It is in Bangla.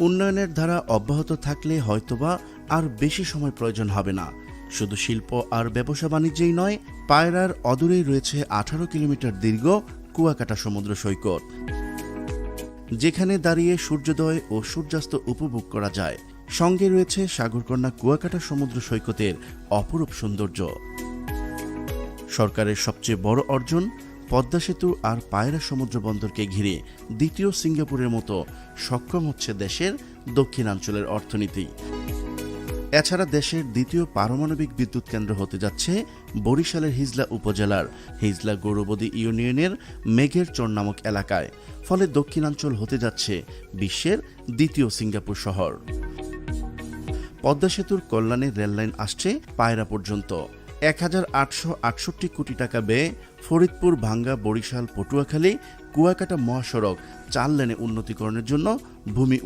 উন্নয়নের ধারা অব্যাহত থাকলে হয়তোবা আর বেশি সময় প্রয়োজন হবে না। শুধু শিল্প আর ব্যবসা বাণিজ্যেই নয়, পায়রার অদূরেই রয়েছে 18 কিলোমিটার দীর্ঘ কুয়াকাটা সমুদ্র সৈকত, যেখানে দাঁড়িয়ে সূর্যোদয় ও সূর্যাস্ত উপভোগ করা যায়। সঙ্গে রয়েছে সাগরকন্যা কুয়াকাটা সমুদ্র সৈকতের অপরূপ সৌন্দর্য। সরকারের সবচেয়ে বড় অর্জন, পদ্মা সেতু আর পায়রা সমুদ্র বন্দরকে ঘিরে দ্বিতীয় সিঙ্গাপুরের মতো সক্ষম হচ্ছে দেশের দক্ষিণাঞ্চলের অর্থনীতি। এছাড়া দেশের দ্বিতীয় পারমাণবিক বিদ্যুৎ কেন্দ্র হতে যাচ্ছে বরিশালের হিজলা উপজেলার হিজলা গৌরবদী ইউনিয়নের মেঘের চর নামক এলাকায়। ফলে দক্ষিণাঞ্চল হতে যাচ্ছে বিশ্বের দ্বিতীয় সিঙ্গাপুর শহর। পদ্মা সেতুর কল্যাণে রেললাইন আসছে পায়রা পর্যন্ত। 1868 কোটি টাকা ব্যয়ে ফরিদপুর, ভাঙ্গা, বরিশাল, পটুয়াখালী, কুয়াকাটা মহাসড়ক 4 লেনে উন্নতিকরণের জন্য ভূমি